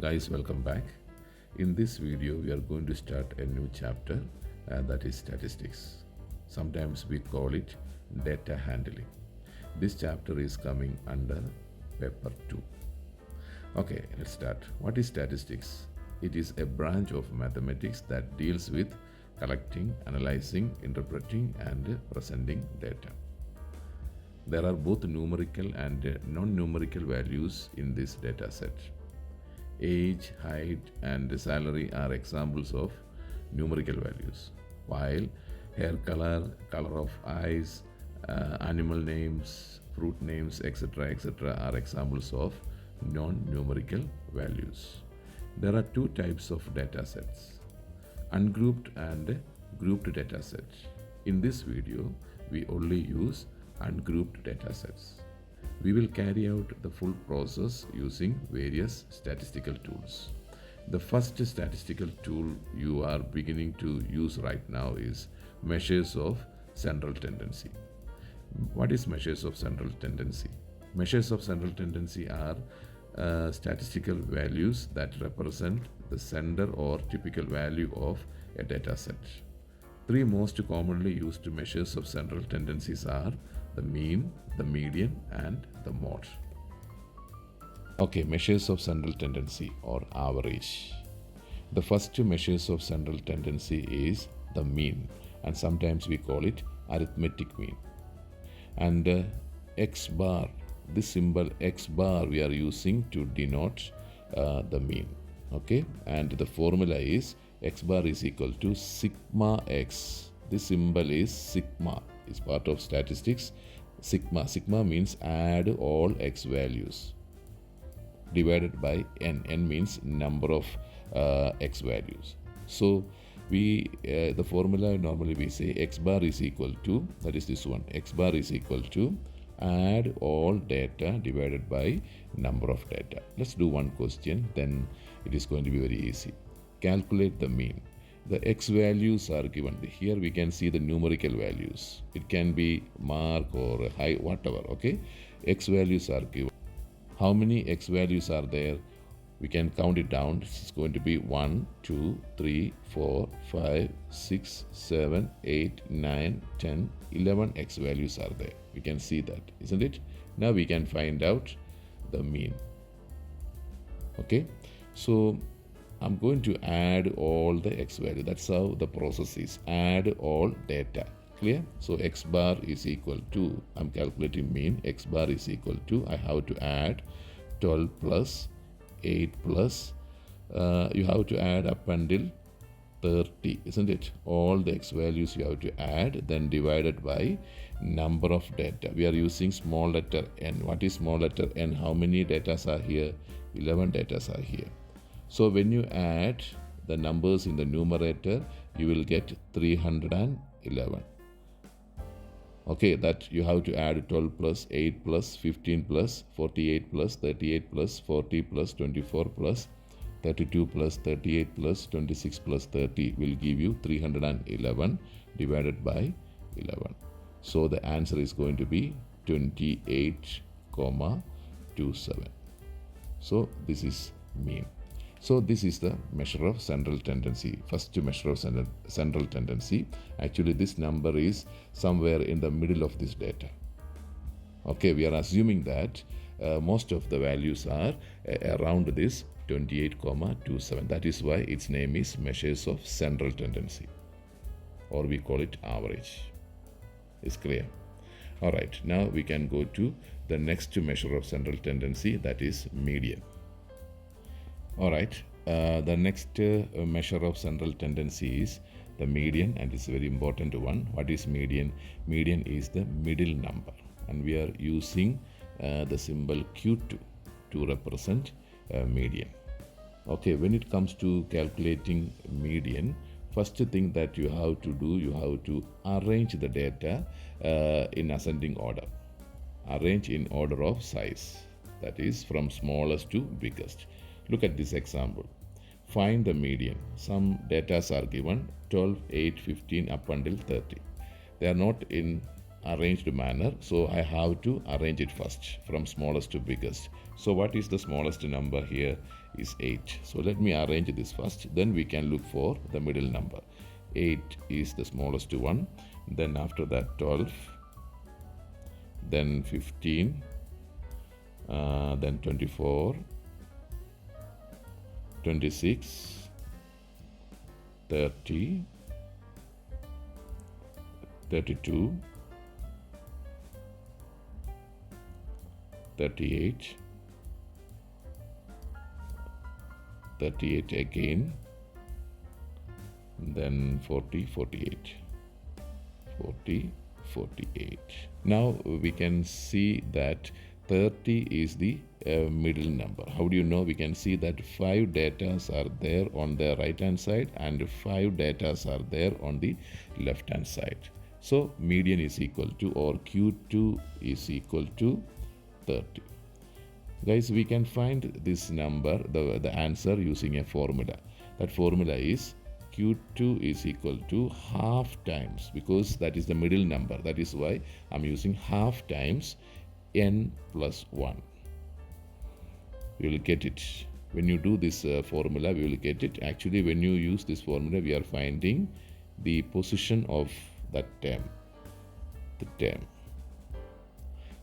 Guys, welcome back. In this video, we are going to start a new chapter that is statistics. Sometimes we call it data handling. This chapter is coming under paper 2. Okay, let's start. What is statistics? It is a branch of mathematics that deals with collecting, analyzing, interpreting, and presenting data. There are both numerical and non-numerical values in this data set. Age, height, and salary are examples of numerical values, while hair color, color of eyes, animal names, fruit names, etc., are examples of non-numerical values. There are two types of data sets, ungrouped and grouped data sets. In this video, we only use ungrouped data sets. We will carry out the full process using various statistical tools. The first statistical tool you are beginning to use right now is measures of central tendency. What is measures of central tendency? Measures of central tendency are statistical values that represent the center or typical value of a data set. Three most commonly used measures of central tendencies are the mean, the median, and the mode. Okay, measures of central tendency or average. The first measures of central tendency is the mean, and sometimes we call it arithmetic mean. And X bar, this symbol X bar we are using to denote the mean. Okay, and the formula is X bar is equal to sigma X. This symbol is sigma. It's part of statistics. Sigma means add all X values divided by N. N means number of X values. So the formula normally we say X bar is equal to, that is this one, X bar is equal to add all data divided by number of data. Let's do one question, then it is going to be very easy. Calculate the mean. The X values are given. Here we can see the numerical values. It can be mark or high, whatever, okay? X values are given. How many X values are there? We can count it down. It's going to be 1, 2, 3, 4, 5, 6, 7, 8, 9, 10, 11 X values are there. We can see that, isn't it? Now we can find out the mean. Okay, so I'm going to add all the X value. That's how the process is. Add all data. Clear? So X bar is equal to, I'm calculating mean. X bar is equal to, I have to add 12 plus 8 plus, you have to add up until 30, isn't it? All the X values you have to add, then divided by number of data. We are using small letter n. What is small letter n? How many data are here? 11 data are here. So when you add the numbers in the numerator, you will get 311. Okay, that you have to add 12 plus 8 plus 15 plus 48 plus 38 plus 40 plus 24 plus 32 plus 38 plus 26 plus 30 will give you 311 divided by 11. So the answer is going to be 28,27. So this is mean. So this is the measure of central tendency. First measure of central tendency. Actually, this number is somewhere in the middle of this data. Okay, we are assuming that most of the values are around this 28,27. That is why its name is measures of central tendency, or we call it average. Is clear? All right, now we can go to the next measure of central tendency, that is median. All right, the next measure of central tendency is the median, and it's a very important one. What is median? Median is the middle number, and we are using the symbol Q2 to represent median. Okay, when it comes to calculating median, first thing that you have to do, you have to arrange the data in ascending order. Arrange in order of size, that is from smallest to biggest. Look at this example. Find the median. Some data are given 12, 8, 15 up until 30. They are not in arranged manner, so I have to arrange it first from smallest to biggest. So what is the smallest number here? is 8. So let me arrange this first. Then we can look for the middle number. 8 is the smallest one. Then after that 12. Then 15. Then 24. 26. 30. 32. 38. 38 again, then 40, 48. 40, 48. Now we can see that 30 is the middle number. How do you know? We can see that 5 datas are there on the right hand side and 5 datas are there on the left hand side. So median is equal to, or Q2 is equal to 30. Guys, we can find this number, the answer, using a formula. That formula is Q2 is equal to half times, because that is the middle number. That is why I'm using half times n plus 1. We will get it. When you do this formula, we will get it. Actually, when you use this formula, we are finding the position of that term, the term.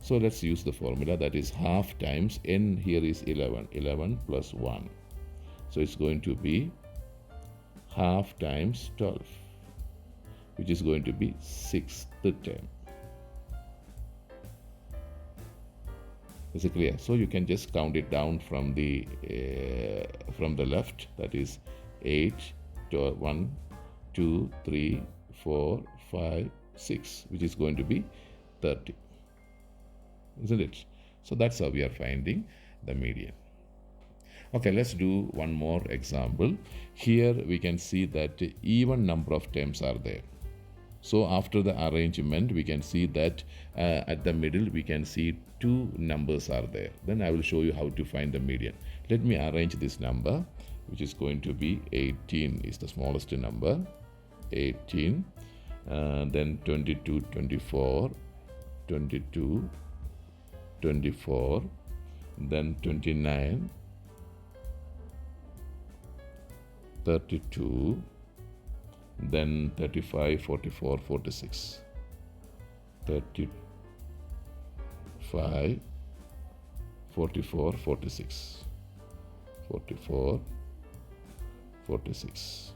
So let's use the formula, that is half times n here is 11. 11 plus 1. So it's going to be half times 12, which is going to be 6th term. Is it clear? So you can just count it down from the left. That is 8, 1, 2, 3, 4, 5, 6, which is going to be 30. Isn't it? So that's how we are finding the median. Okay, let's do one more example. Here we can see that even number of terms are there. So after the arrangement, we can see that at the middle we can see 2 numbers are there. Then I will show you how to find the median. Let me arrange this number, which is going to be 18 is the smallest number. 18, then 22, 24, 22, 24, then 29, 32, then 35, 44, 46, 35, 44, 46, 44, 46.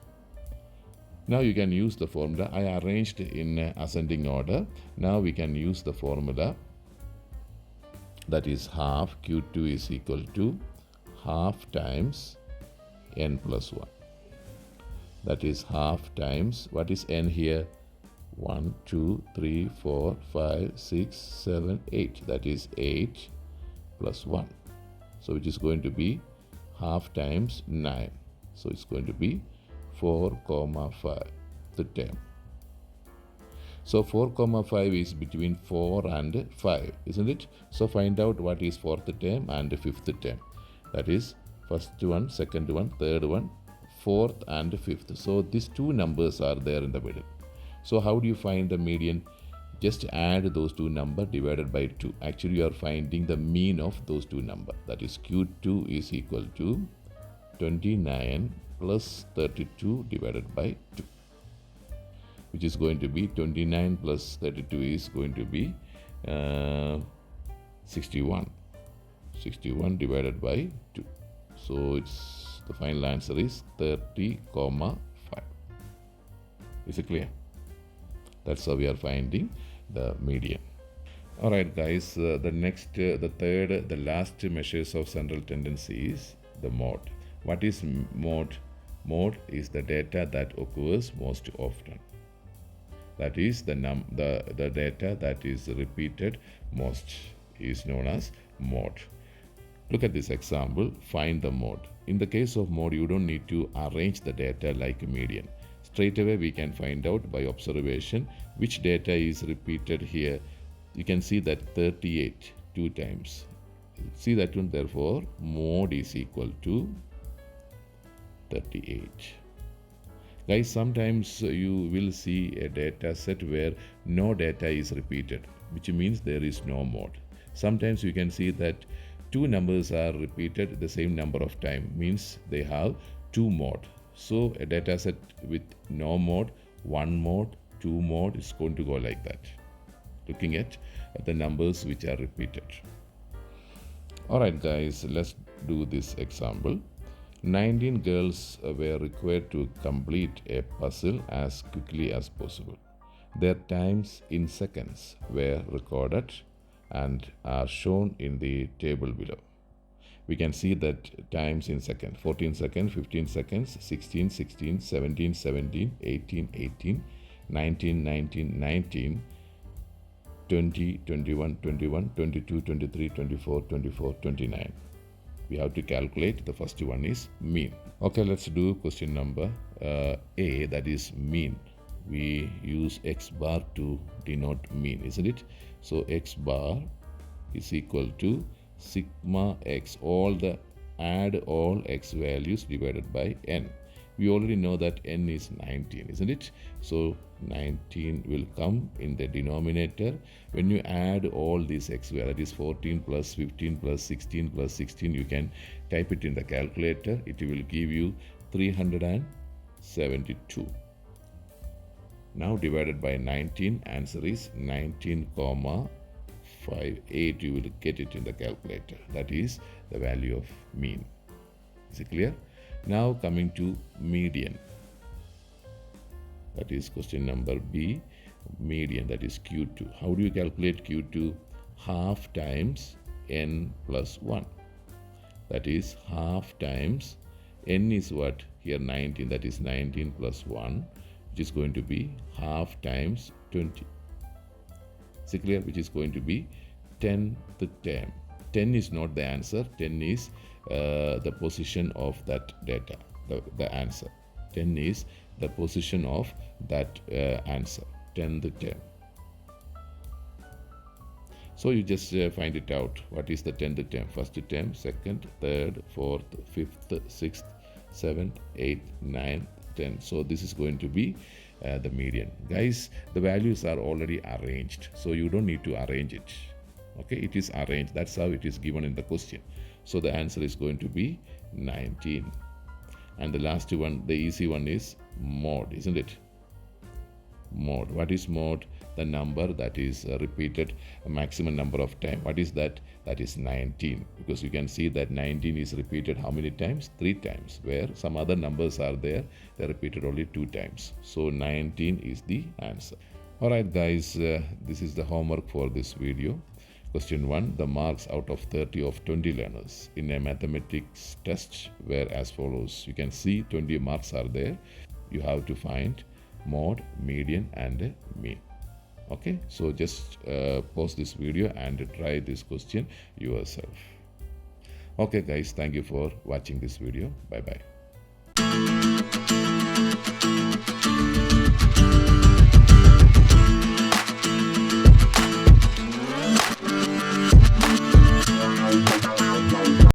Now you can use the formula. I arranged in ascending order. Now we can use the formula, that is half Q2 is equal to half times n plus 1. That is half times, what is n here? 1, 2, 3, 4, 5, 6, 7, 8. That is 8 plus 1. So which is going to be half times 9. So it's going to be 4, 5, the term. So 4, 5 is between 4 and 5, isn't it? So find out what is 4th term and 5th term. That is first one, second one, third one, 4th and 5th. So these 2 numbers are there in the middle. So how do you find the median? Just add those 2 numbers divided by 2. Actually, you are finding the mean of those 2 numbers. That is Q2 is equal to 29 plus 32 divided by 2. Which is going to be 29 plus 32 is going to be 61. 61 divided by 2. So it's the final answer is 30,5. Is it clear? That's how we are finding the median. Alright guys, the last measures of central tendency is the mode. What is mode? Mode is the data that occurs most often. That is the data that is repeated most is known as mode. Look at this example, find the mode. In the case of mode, you don't need to arrange the data like a median. Straight away we can find out by observation which data is repeated here. You can see that 38 2 times. See that one, therefore mode is equal to 38. Guys, sometimes you will see a data set where no data is repeated, which means there is no mode. Sometimes you can see that two numbers are repeated the same number of time, means they have two mode. So a data set with no mode, one mode, two mode is going to go like that, looking at the numbers which are repeated. Alright guys, let's do this example. 19 girls were required to complete a puzzle as quickly as possible. Their times in seconds were recorded and are shown in the table below. We can see that times in seconds: 14 seconds, 15 seconds, 16, 16, 17, 17, 18, 18, 19, 19, 19, 20, 21, 21, 22, 23, 24, 24, 29. We have to calculate. The first one is mean. Okay, let's do question number A, that is mean. We use x bar to denote mean, isn't it? So x bar is equal to sigma x, add all x values divided by n. We already know that n is 19, isn't it? So 19 will come in the denominator. When you add all these x values, that is 14 plus 15 plus 16 plus 16, you can type it in the calculator. It will give you 372. Now divided by 19, answer is 19,58. You will get it in the calculator. That is the value of mean. Is it clear? Now coming to median. That is question number B, median, that is Q2. How do you calculate Q2? Half times n plus 1. That is half times n is what? Here 19, that is 19 plus 1, which is going to be half times 20. Is it clear? Which is going to be 10th term. 10 is not the answer. 10 is the position of that data, the answer. 10 is the position of that answer, 10th term. So you just find it out. What is the 10th term? First term, second, third, fourth, fifth, sixth, seventh, eighth, ninth, 10. So this is going to be the median. Guys, the values are already arranged, so you don't need to arrange it. Okay, it is arranged. That's how it is given in the question. So the answer is going to be 19. And the last one, the easy one, is mode, isn't it? Mode. What is mode? The number that is repeated a maximum number of times. What is that? That is 19, because you can see that 19 is repeated how many times? 3 times, where some other numbers are there, they're repeated only 2 times. So 19 is the answer. Alright guys, this is the homework for this video. Question 1, the marks out of 30 of 20 learners in a mathematics test were as follows. You can see 20 marks are there. You have to find mode, median and mean. Okay, so just pause this video and try this question yourself. Okay guys, thank you for watching this video. Bye bye.